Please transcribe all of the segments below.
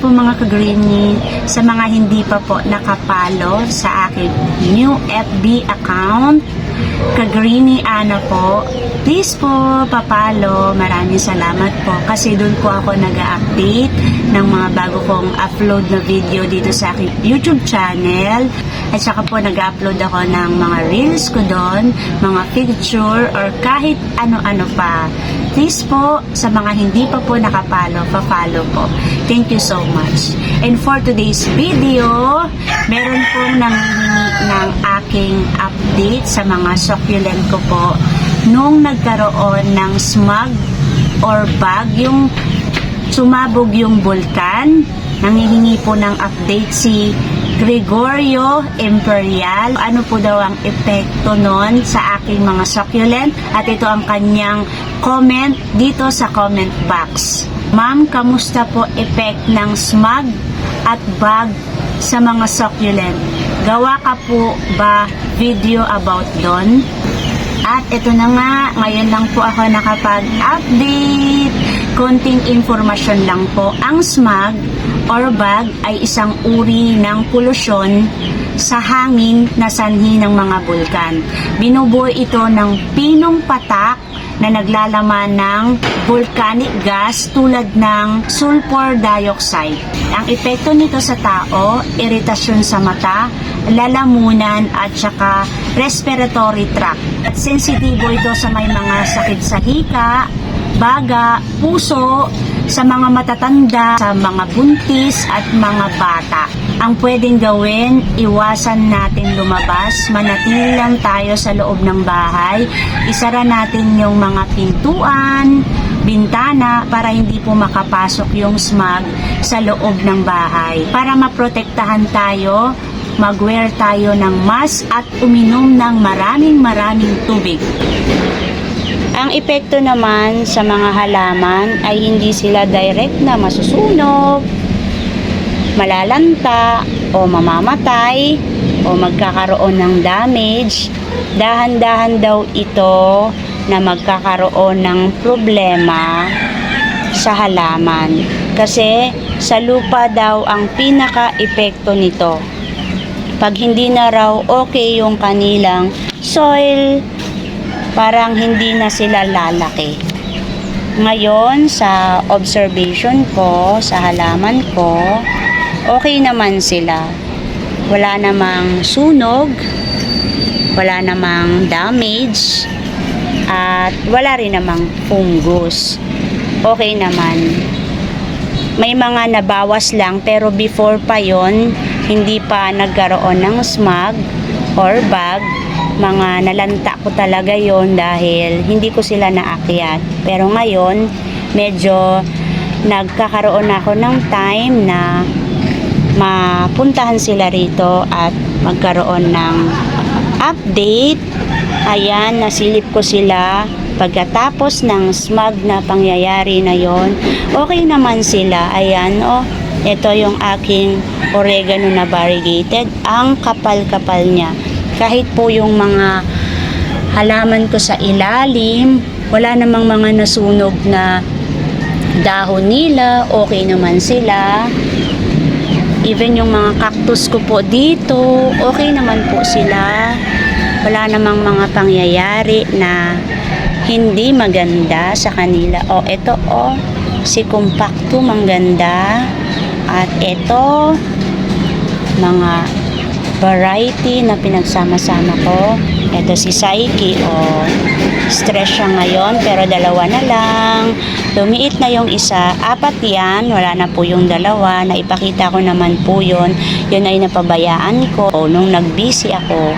po mga ka-greenie, sa mga hindi pa po nakapalo sa aking new FB account, ka-greenie Ana po, please po papalo. Maraming salamat po kasi doon po ako nag-update ng mga bago kong upload na video dito sa aking YouTube channel. At saka po nag-upload ako ng mga reels ko doon, mga picture or kahit ano-ano pa. Please po, sa mga hindi pa po nakapalo, pa-follow po. Thank you so much. And for today's video, meron pong nanghihingi ng aking update sa mga succulent ko po nung nagkaroon ng smog or bug, yung sumabog yung bulkan. Nanghihingi po ng update si Gregorio Imperial. Ano po daw ang epekto nun sa aking mga succulent? At ito ang kanyang comment dito sa comment box. Ma'am, kamusta po effect ng smog at bug sa mga succulent? Gawa ka po ba video about don? At ito na nga, ngayon lang po ako nakapag-update. Konting informasyon lang po. Ang smog or bug ay isang uri ng polusyon sa hangin na sanhi ng mga bulkan. Binubuo ito ng pinong patak na naglalaman ng volcanic gas tulad ng sulfur dioxide. Ang epekto nito sa tao, iritasyon sa mata, lalamunan at saka respiratory tract. At sensitibo ito sa may mga sakit sa hika, baga, puso, sa mga matatanda, sa mga buntis at mga bata. Ang pwedeng gawin, iwasan natin lumabas, manatili lang tayo sa loob ng bahay, isara natin yung mga pintuan, bintana para hindi po makapasok yung smog sa loob ng bahay. Para maprotektahan tayo, mag-wear tayo ng mask at uminom ng maraming tubig. Ang epekto naman sa mga halaman ay hindi sila direct na masusunog, malalanta o mamamatay o magkakaroon ng damage. Dahan-dahan daw ito na magkakaroon ng problema sa halaman kasi sa lupa daw ang pinaka-epekto nito. Pag hindi na raw okay yung kanilang soil, parang hindi na sila lalaki. Ngayon, sa observation ko, sa halaman ko, okay naman sila. Wala namang sunog, wala namang damage, at wala rin namang fungus. Okay naman. May mga nabawas lang, pero before pa yon, hindi pa nagkaroon ng smog or bug. Mga nalanta ko talaga yon dahil hindi ko sila naakyat. Pero ngayon, medyo nagkakaroon ako ng time na mapuntahan sila rito at magkaroon ng update. Ayan, nasilip ko sila. Pagkatapos ng smog na pangyayari na yon, okay naman sila. Ayan, oh, ito yung aking oregano na variegated. Ang kapal-kapal niya. Kahit po yung mga halaman ko sa ilalim, wala namang mga nasunog na dahon nila, okay naman sila. Even yung mga cactus ko po dito, okay naman po sila. Wala namang mga pangyayari na hindi maganda sa kanila. O, ito si compactum ang ganda. At ito, mga variety na pinagsama-sama ko. Ito si Psyche, stress siya ngayon pero dalawa na lang. Lumiit na yung isa, 4 yan, wala na po yung dalawa. Naipakita ko naman po yun ay napabayaan ko nung nag-busy ako.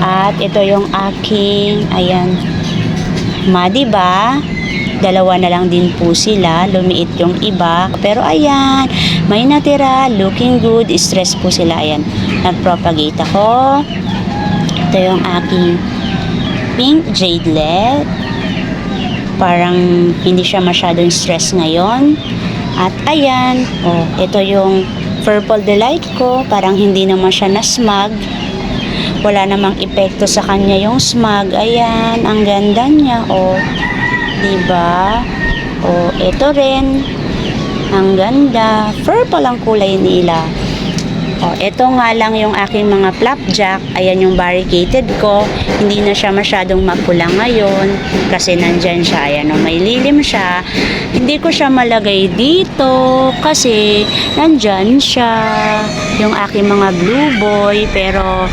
At ito yung aking, ayan, diba? Dalawa na lang din po sila, lumiit yung iba. Pero ayan, may natira, looking good, stress po sila. Ayan, nag-propagate ako. Ito yung aking pink jadelet. Parang hindi siya masyadong stress ngayon. At ayan, ito yung purple delight ko. Parang hindi naman siya na-smog. Wala namang epekto sa kanya yung smog. Ayan, ang ganda niya, diba? Ito rin. Ang ganda. Purple ang kulay nila. O, ito nga lang yung aking mga flapjack. Ayan yung variegated ko. Hindi na siya masyadong mapula ngayon. Kasi nandyan siya. Ayan o, may lilim siya. Hindi ko siya malagay dito. Kasi nandyan siya. Yung aking mga blue boy. Pero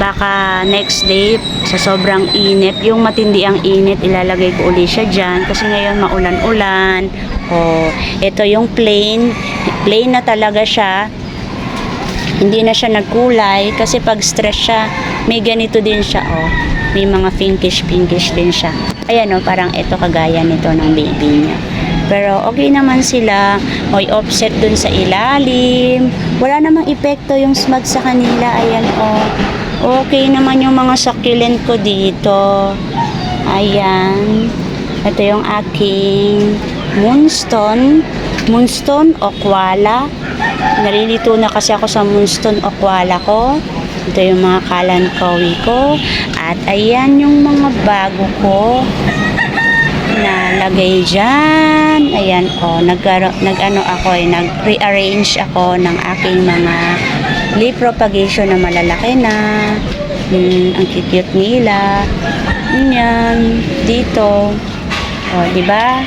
baka next day, sa sobrang init, yung matindi ang init, ilalagay ko uli siya dyan. Kasi ngayon maulan-ulan. O, ito yung plain. Plain na talaga siya. Hindi na siya nagkulay kasi pag stress siya, may ganito din siya, oh. May mga pinkish din siya. Ayan, oh, parang ito kagaya nito ng baby niya. Pero okay naman sila. May offset dun sa ilalim. Wala namang epekto yung smudge sa kanila. Ayan, oh. Okay naman yung mga succulent ko dito. Ayan. Ito yung aking moonstone o koala. Nalilito na kasi ako sa moonstone o koala ko. Ito yung mga kalankawi ko. At ayan yung mga bago ko na lagay dyan. Ayan o, nag-rearrange ako ng aking mga leaf propagation na malalaki na. Ang cute nila. Yan, dito. O, diba?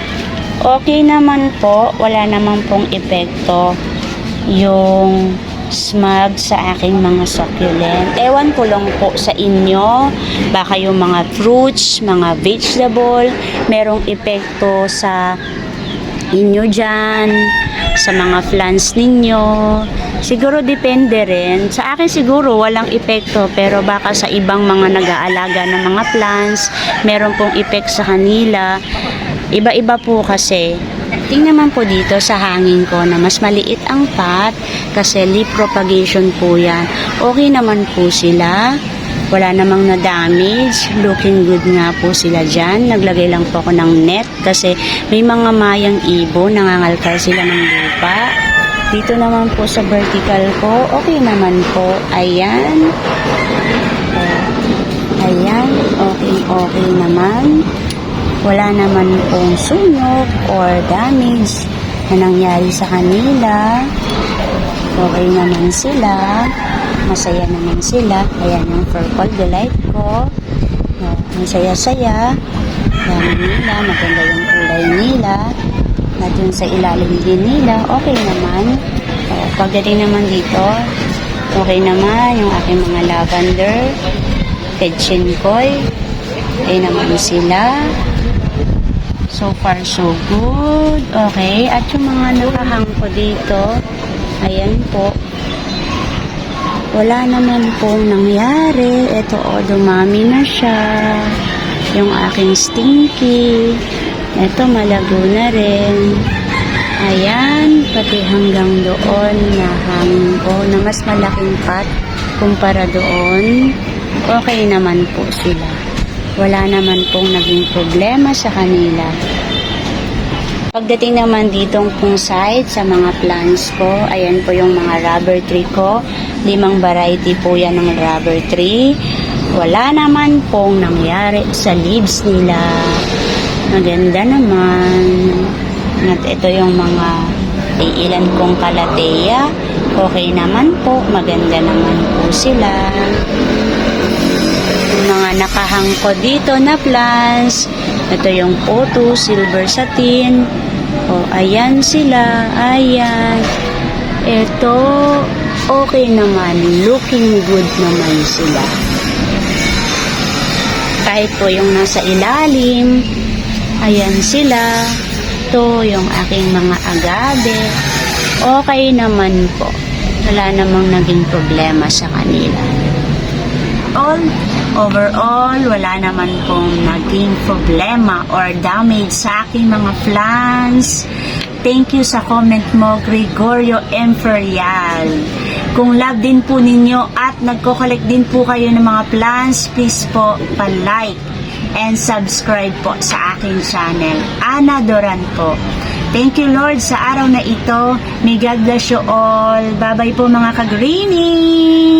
Okay naman po, wala naman pong epekto yung smog sa aking mga succulent. Ewan ko lang po sa inyo, baka yung mga fruits, mga vegetable, merong epekto sa inyo dyan, sa mga plants ninyo. Siguro depende rin. Sa akin siguro walang epekto, pero baka sa ibang mga nag-aalaga ng mga plants, meron pong epekto sa kanila. Iba-iba po kasi. Tingnan naman po dito sa hangin ko na mas maliit ang pot kasi leaf propagation po yan. Okay naman po sila. Wala namang na-damage. Looking good nga po sila dyan. Naglagay lang po ako ng net kasi may mga mayang ibon. Nangangalkal sila ng lupa. Dito naman po sa vertical ko, okay naman po. Ayan. Ayan. Okay naman. Wala naman pong sunog or damage na nangyari sa kanila. Okay naman sila. Masaya naman sila. Ayan yung purple delight ko. Ang saya-saya. Yan nila. Maganda yung kulay nila. At yung sa ilalim din nila. Okay naman. Pagdating naman dito, okay naman yung aking mga lavender. Petchenkoy. Okay naman sila. So far, so good. Okay. At yung mga nakahang ko dito, ayan po. Wala naman pong nangyari. Ito, dumami na siya. Yung aking stinky. Ito, malago na rin. Ayan. Pati hanggang doon na hangin ko na mas malaking pot kumpara doon. Okay naman po sila. Wala naman pong naging problema sa kanila. Pagdating naman ditong pong side sa mga plants ko, ayan po yung mga rubber tree ko. 5 variety po yan ng rubber tree. Wala naman pong nangyari sa leaves nila. Maganda naman. At ito yung mga ilan kong kalateya. Okay naman po. Maganda naman po sila. Mga nakahang ko dito na plants. Ito yung photo, silver satin. O, ayan sila. Ayan. Ito, okay naman. Looking good naman sila. Kahit po yung nasa ilalim. Ayan sila. Ito, yung aking mga agave. Okay naman po. Wala namang naging problema sa kanila. Overall, wala naman pong naging problema or damage sa aking mga plants. Thank you sa comment mo, Gregorio Imperial. Kung love din po ninyo at nagko-collect din po kayo ng mga plants, please po pa-like and subscribe po sa aking channel. Ana Doran po. Thank you, Lord, sa araw na ito. May God bless you all. Bye-bye po mga ka-greenie!